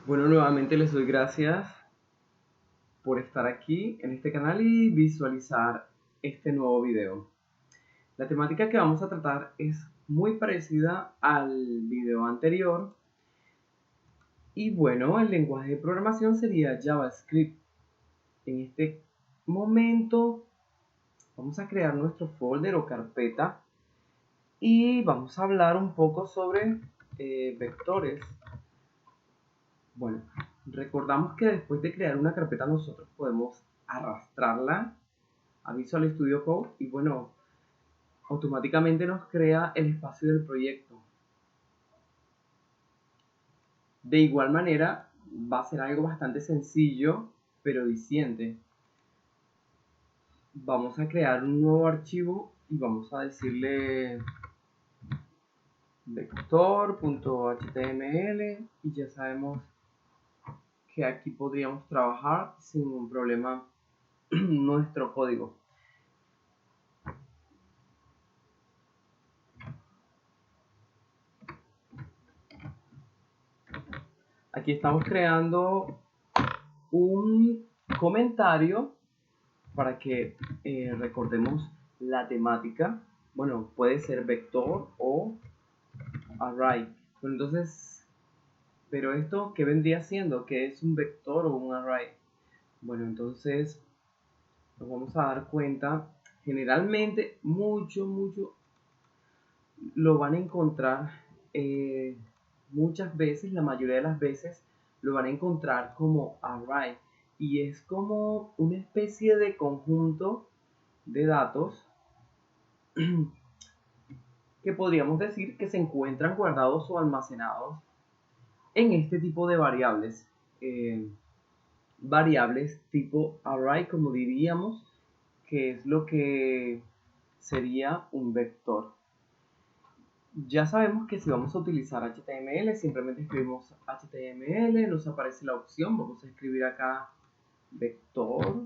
Bueno, nuevamente les doy gracias por estar aquí en este canal y visualizar este nuevo video. La temática que vamos a tratar es muy parecida al video anterior y bueno, el lenguaje de programación sería JavaScript. En este momento vamos a crear nuestro folder o carpeta y vamos a hablar un poco sobre vectores. Bueno, recordamos que después de crear una carpeta nosotros podemos arrastrarla a Visual Studio Code y bueno, automáticamente nos crea el espacio del proyecto. De igual manera, va a ser algo bastante sencillo, pero diciente. Vamos a crear un nuevo archivo y vamos a decirle vector.html y ya sabemos que aquí podríamos trabajar sin ningún problema nuestro código. Aquí estamos creando un comentario para que recordemos la temática. Bueno, puede ser vector o array. Bueno, entonces, pero esto, ¿qué vendría siendo? ¿Qué es un vector o un array? Bueno, entonces nos vamos a dar cuenta. Generalmente, mucho lo van a encontrar muchas veces, la mayoría de las veces, lo van a encontrar como array. Y es como una especie de conjunto de datos que podríamos decir que se encuentran guardados o almacenados en este tipo de variables. Variables tipo array, como diríamos, que es lo que sería un vector. Ya sabemos que si vamos a utilizar HTML, simplemente escribimos HTML, nos aparece la opción, vamos a escribir acá vector,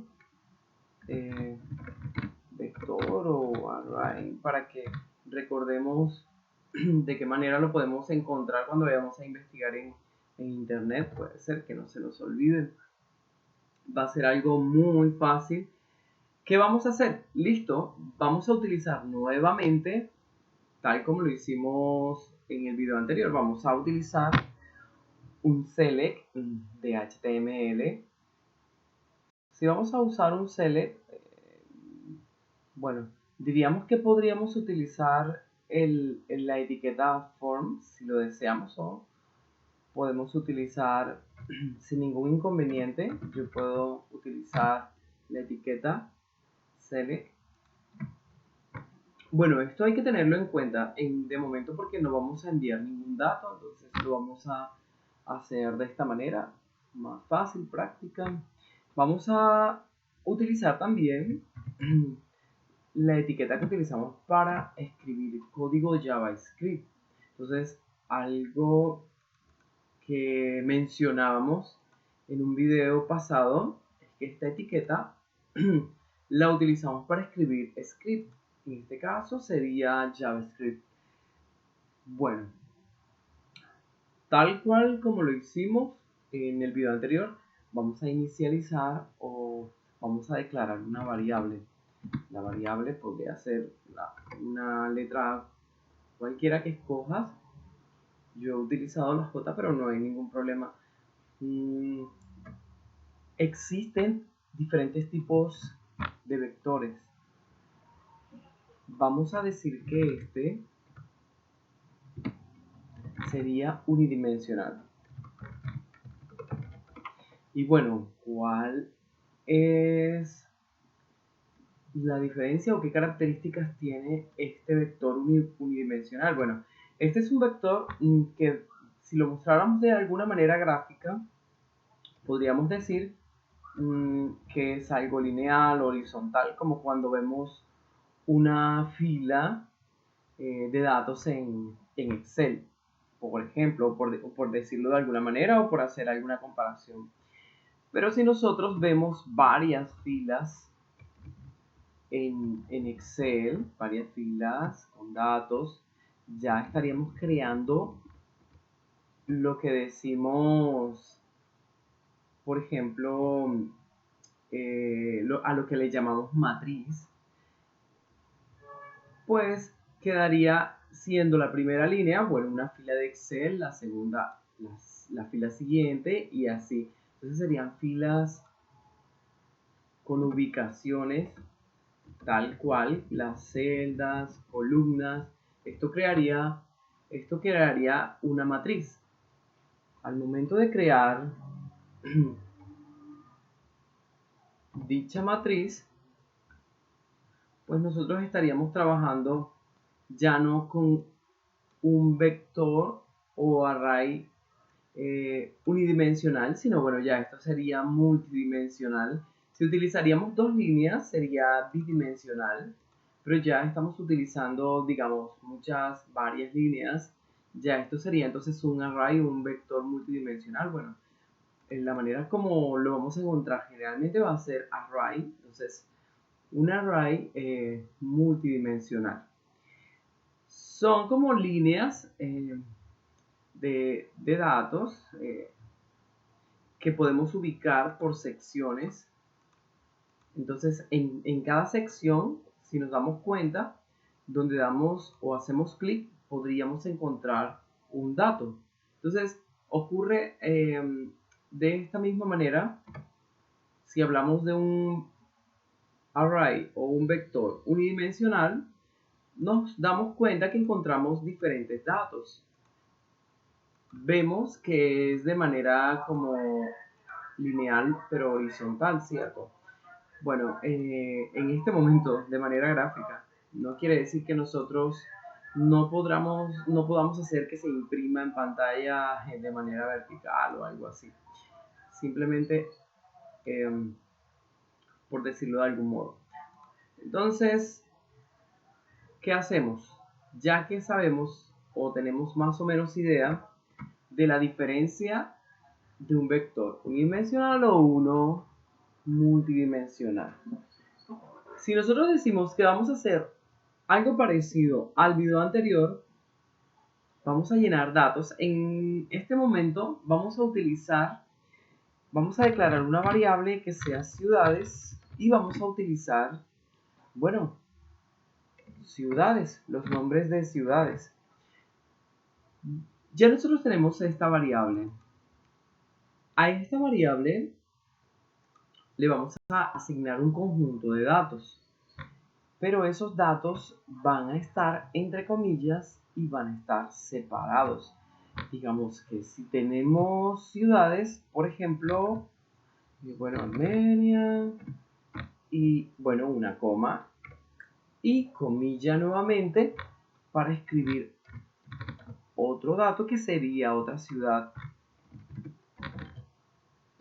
vector o array, para que recordemos de qué manera lo podemos encontrar cuando vayamos a investigar en internet. Puede ser que no se nos olvide. Va a ser algo muy fácil. ¿Qué vamos a hacer? Listo, vamos a utilizar nuevamente, tal como lo hicimos en el video anterior, vamos a utilizar un select de HTML. Si vamos a usar un select, bueno, diríamos que podríamos utilizar la etiqueta form si lo deseamos, o podemos utilizar sin ningún inconveniente. Yo puedo utilizar la etiqueta select. Bueno, esto hay que tenerlo en cuenta de momento porque no vamos a enviar ningún dato, entonces lo vamos a hacer de esta manera, más fácil, práctica. Vamos a utilizar también la etiqueta que utilizamos para escribir código JavaScript. Entonces, algo que mencionábamos en un video pasado es que esta etiqueta la utilizamos para escribir script. En este caso sería JavaScript. Bueno, tal cual como lo hicimos en el video anterior, vamos a inicializar o vamos a declarar una variable. La variable podría ser una letra cualquiera que escojas. Yo he utilizado la J, pero no hay ningún problema. Existen diferentes tipos de vectores. Vamos a decir que este sería unidimensional. Y bueno, ¿cuál es la diferencia o qué características tiene este vector unidimensional? Bueno, este es un vector que si lo mostráramos de alguna manera gráfica, podríamos decir que es algo lineal, horizontal, como cuando vemos una fila de datos en Excel, por ejemplo, por decirlo de alguna manera o por hacer alguna comparación. Pero si nosotros vemos varias filas en Excel, varias filas con datos, ya estaríamos creando lo que decimos por ejemplo, a lo que le llamamos matriz, pues quedaría siendo la primera línea, bueno, una fila de Excel, la segunda, la fila siguiente y así. Entonces serían filas con ubicaciones tal cual, las celdas, columnas. Esto crearía, esto crearía una matriz. Al momento de crear dicha matriz, pues nosotros estaríamos trabajando ya no con un vector o array unidimensional, sino bueno, ya esto sería multidimensional. Si utilizaríamos dos líneas sería bidimensional, pero ya estamos utilizando, digamos, varias líneas. Ya esto sería entonces un array o un vector multidimensional. Bueno, en la manera como lo vamos a encontrar generalmente va a ser array, entonces un array multidimensional. Son como líneas de datos que podemos ubicar por secciones. Entonces, en cada sección, si nos damos cuenta, donde damos o hacemos clic, podríamos encontrar un dato. Entonces, ocurre de esta misma manera si hablamos de un array o un vector unidimensional, nos damos cuenta que encontramos diferentes datos. Vemos que es de manera como lineal pero horizontal, ¿cierto? Bueno, en este momento de manera gráfica, no quiere decir que nosotros no podamos hacer que se imprima en pantalla de manera vertical o algo así. Simplemente por decirlo de algún modo. Entonces, ¿qué hacemos? Ya que sabemos o tenemos más o menos idea de la diferencia de un vector unidimensional o uno multidimensional. Si nosotros decimos que vamos a hacer algo parecido al video anterior, vamos a llenar datos. En este momento vamos a declarar una variable que sea ciudades y vamos a utilizar, bueno, ciudades, los nombres de ciudades. Ya nosotros tenemos esta variable. A esta variable le vamos a asignar un conjunto de datos, pero esos datos van a estar entre comillas y van a estar separados. Digamos que si tenemos ciudades, por ejemplo, bueno, Armenia, y bueno, una coma y comilla nuevamente para escribir otro dato que sería otra ciudad.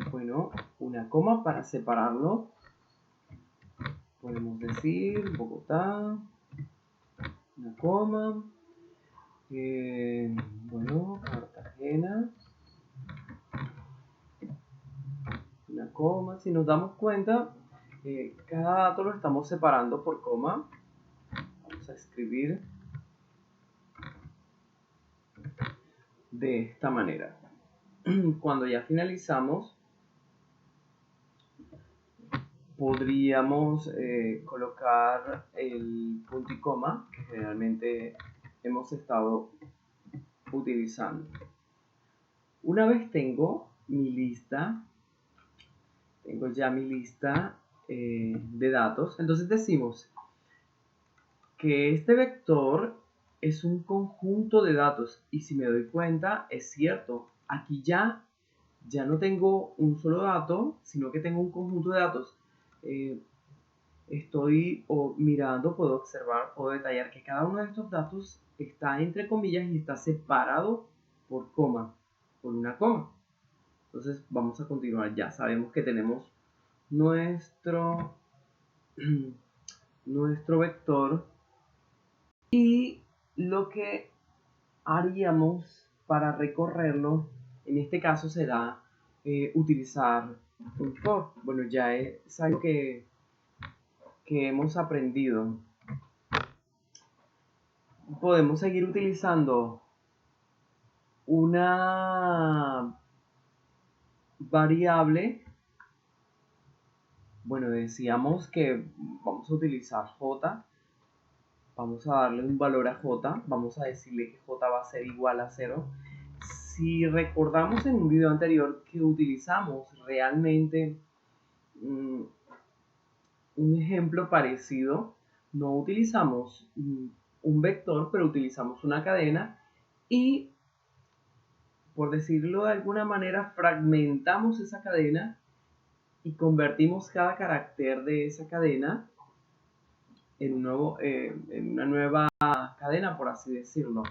Bueno, una coma para separarlo. Podemos decir Bogotá, una coma. Bueno, Cartagena, una coma. Si nos damos cuenta, cada dato lo estamos separando por coma. Vamos a escribir de esta manera. Cuando ya finalizamos, podríamos colocar el punto y coma que generalmente hemos estado utilizando. Una vez tengo mi lista, tengo ya mi lista de datos, entonces decimos que este vector es un conjunto de datos y si me doy cuenta es cierto, aquí ya no tengo un solo dato, sino que tengo un conjunto de datos. Estoy mirando, puedo observar, puedo detallar que cada uno de estos datos está entre comillas y está separado por coma, por una coma. Entonces vamos a continuar. Ya sabemos que tenemos nuestro vector y lo que haríamos para recorrerlo en este caso será utilizar un for. Bueno, ya es algo que hemos aprendido. Podemos seguir utilizando una variable Bueno, decíamos que vamos a utilizar j, vamos a darle un valor a j, vamos a decirle que j va a ser igual a 0. Si recordamos en un video anterior que utilizamos realmente un ejemplo parecido, no utilizamos un vector, pero utilizamos una cadena y, por decirlo de alguna manera, fragmentamos esa cadena y convertimos cada carácter de esa cadena en una nueva cadena, por así decirlo.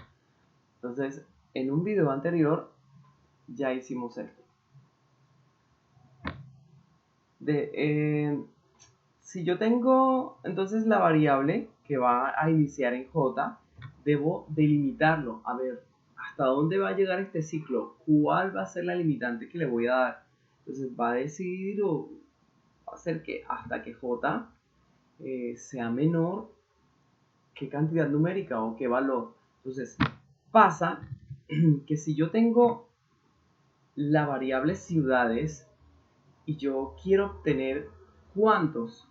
Entonces, en un video anterior ya hicimos esto. Si yo tengo entonces la variable que va a iniciar en j, debo delimitarlo. A ver, ¿hasta dónde va a llegar este ciclo? ¿Cuál va a ser la limitante que le voy a dar? Entonces va a decidir o va a hacer que hasta que j sea menor qué cantidad numérica o qué valor. Entonces pasa que si yo tengo la variable ciudades y yo quiero obtener cuántos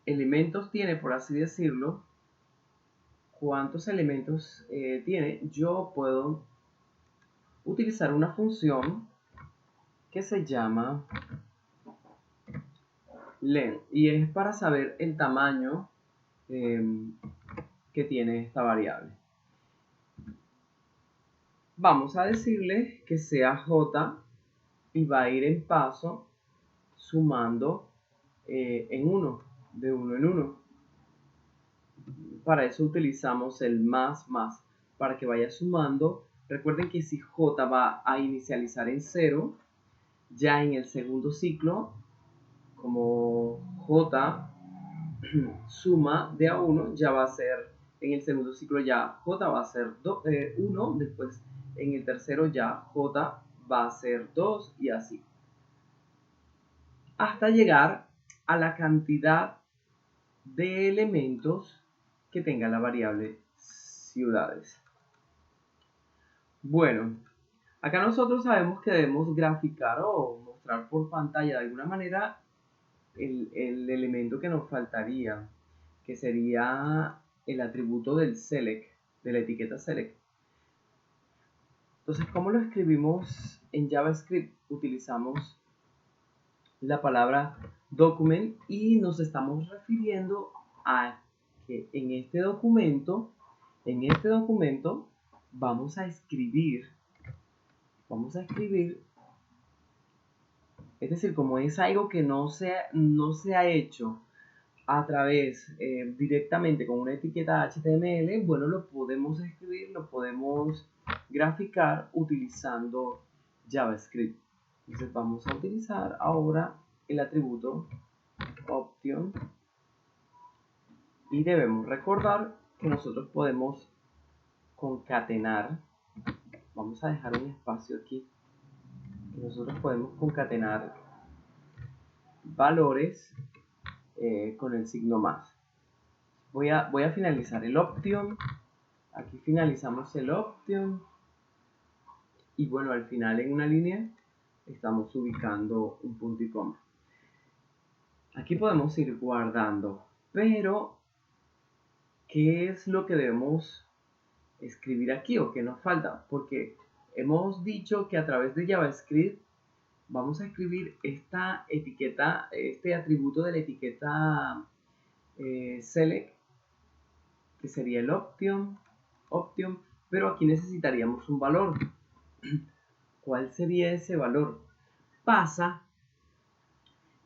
elementos tiene, por así decirlo, cuántos elementos tiene, yo puedo utilizar una función que se llama len y es para saber el tamaño que tiene esta variable. Vamos a decirle que sea j y va a ir en paso sumando en 1, de 1 en 1. Para eso utilizamos el más, para que vaya sumando. Recuerden que si j va a inicializar en 0, ya en el segundo ciclo, como j suma de a 1, ya va a ser, en el segundo ciclo ya j va a ser 1, después en el tercero ya j va a ser 2 y así. Hasta llegar a la cantidad de elementos que tenga la variable ciudades. Bueno, acá nosotros sabemos que debemos graficar o mostrar por pantalla de alguna manera el elemento que nos faltaría, que sería el atributo del select, de la etiqueta select. Entonces, ¿cómo lo escribimos en JavaScript? Utilizamos la palabra document y nos estamos refiriendo a que en este documento vamos a escribir, es decir, como es algo que no se ha hecho a través directamente con una etiqueta HTML, bueno, lo podemos escribir, lo podemos graficar utilizando JavaScript. Entonces vamos a utilizar ahora el atributo option y debemos recordar que nosotros podemos concatenar, vamos a dejar un espacio aquí, que nosotros podemos concatenar valores con el signo más. Voy a finalizar el option, aquí finalizamos el option y bueno, al final en una línea estamos ubicando un punto y coma. Aquí podemos ir guardando, pero ¿qué es lo que debemos escribir aquí o qué nos falta? Porque hemos dicho que a través de JavaScript vamos a escribir esta etiqueta, este atributo de la etiqueta select, que sería el option, pero aquí necesitaríamos un valor. ¿Cuál sería ese valor? Pasa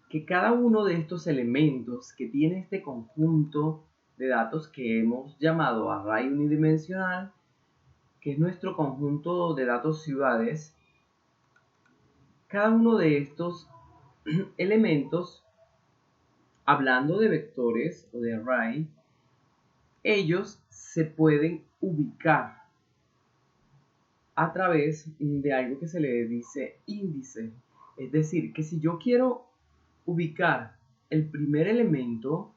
que cada uno de estos elementos que tiene este conjunto de datos que hemos llamado array unidimensional, que es nuestro conjunto de datos ciudades, cada uno de estos elementos, hablando de vectores o de array, ellos se pueden ubicar a través de algo que se le dice índice. Es decir, que si yo quiero ubicar el primer elemento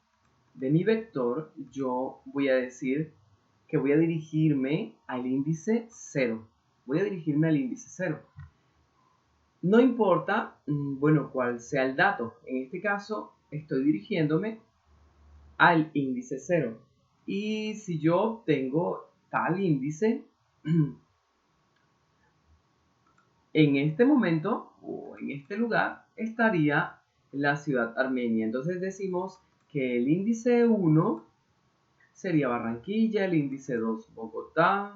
de mi vector, yo voy a decir que voy a dirigirme al índice 0. Voy a dirigirme al índice 0. No importa, bueno, cuál sea el dato. En este caso, estoy dirigiéndome al índice 0. Y si yo obtengo tal índice, en este momento o en este lugar estaría la ciudad armenia. Entonces decimos que el índice 1 sería Barranquilla, el índice 2 Bogotá,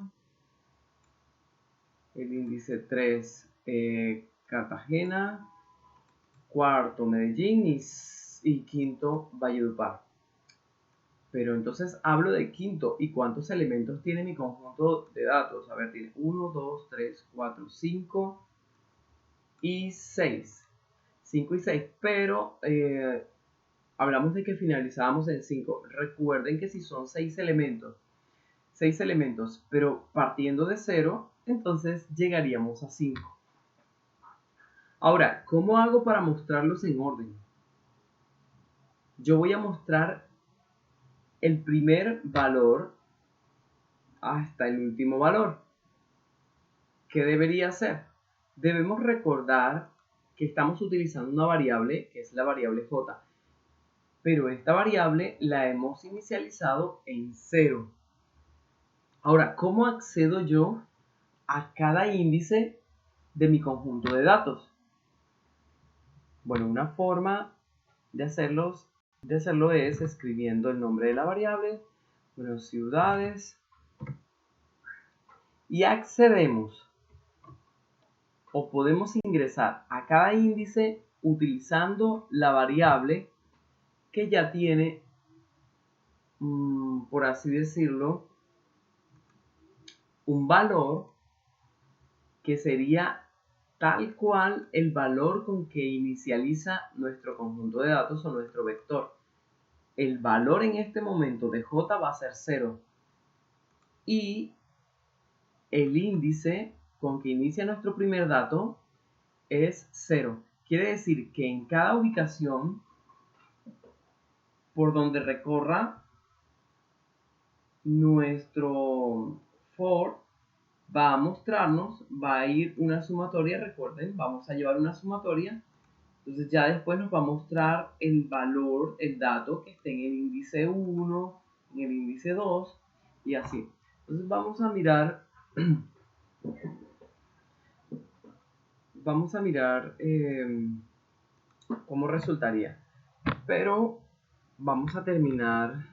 el índice 3 Cartagena, cuarto Medellín y quinto Valledupar. Pero entonces hablo de quinto y cuántos elementos tiene mi conjunto de datos. A ver, tiene 1, 2, 3, 4, 5 y 6. 5 y 6, pero hablamos de que finalizábamos en 5. Recuerden que si son 6 elementos, pero partiendo de 0, entonces llegaríamos a 5. Ahora, ¿cómo hago para mostrarlos en orden? Yo voy a mostrar el primer valor hasta el último valor. ¿Qué debería hacer? Debemos recordar que estamos utilizando una variable que es la variable j, pero esta variable la hemos inicializado en 0. Ahora, ¿cómo accedo yo a cada índice de mi conjunto de datos? Bueno, una forma de hacerlo es escribiendo el nombre de la variable, bueno, ciudades, y accedemos o podemos ingresar a cada índice utilizando la variable que ya tiene, por así decirlo, un valor que sería tal cual el valor con que inicializa nuestro conjunto de datos o nuestro vector. El valor en este momento de j va a ser 0 y el índice con que inicia nuestro primer dato es 0. Quiere decir que en cada ubicación por donde recorra nuestro for, va a mostrarnos, va a ir una sumatoria, recuerden, vamos a llevar una sumatoria. Entonces ya después nos va a mostrar el valor, el dato que esté en el índice 1, en el índice 2 y así. Entonces vamos a mirar cómo resultaría. Pero vamos a terminar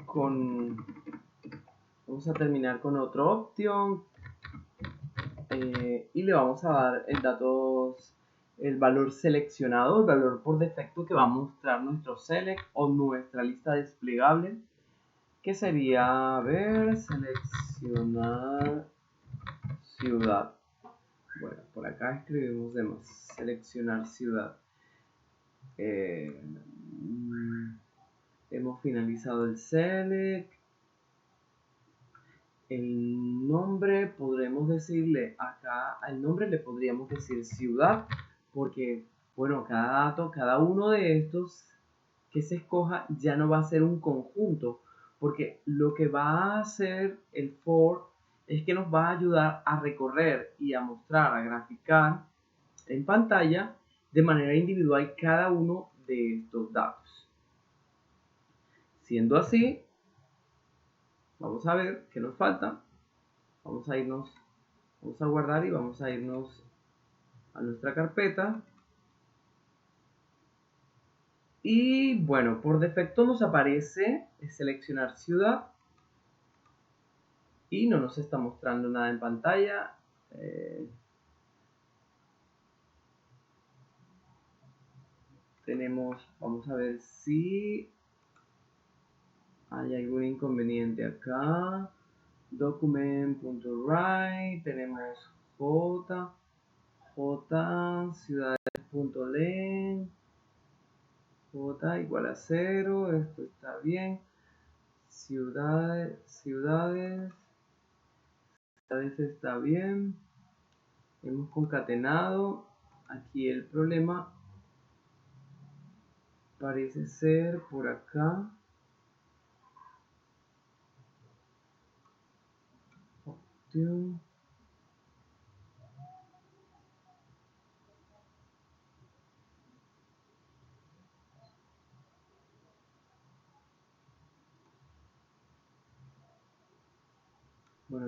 con otra opción y le vamos a dar el valor seleccionado, el valor por defecto que va a mostrar nuestro select o nuestra lista desplegable, que sería, a ver, seleccionar ciudad. Bueno, por acá escribimos demás, seleccionar ciudad. Hemos finalizado el select. El nombre podremos decirle acá, al nombre le podríamos decir ciudad, porque bueno, cada dato, cada uno de estos que se escoja ya no va a ser un conjunto, porque lo que va a hacer el for es que nos va a ayudar a recorrer y a mostrar, a graficar en pantalla de manera individual cada uno de estos datos. Siendo así, vamos a ver qué nos falta. Vamos a guardar y vamos a irnos a nuestra carpeta. Y bueno, por defecto nos aparece seleccionar ciudad y no nos está mostrando nada en pantalla. Vamos a ver si hay algún inconveniente acá. Document.write, tenemos j ciudades.len, j igual a 0, esto está bien. Ciudades está bien. Hemos concatenado. Aquí el problema parece ser por acá. Bueno,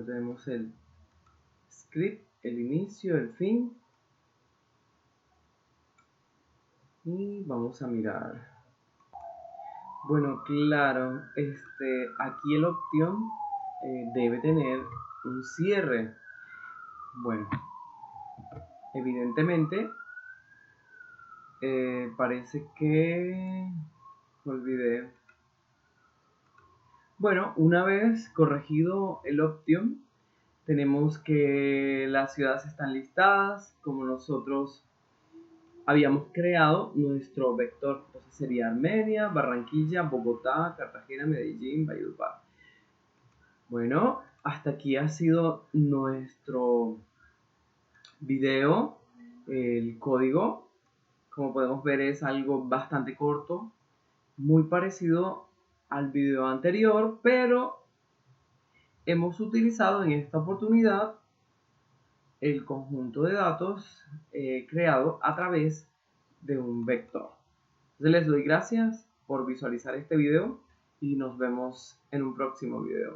tenemos el script, el inicio, el fin. Y vamos a mirar. Bueno, claro, aquí el option debe tener un cierre. Bueno, evidentemente parece que olvidé. Bueno, una vez corregido el option, tenemos que las ciudades están listadas como nosotros habíamos creado nuestro vector. Entonces sería Armenia, Barranquilla, Bogotá, Cartagena, Medellín, Valledupar. Bueno, hasta aquí ha sido nuestro video. El código, como podemos ver, es algo bastante corto, muy parecido al video anterior, pero hemos utilizado en esta oportunidad el conjunto de datos creado a través de un vector. Entonces les doy gracias por visualizar este video y nos vemos en un próximo video.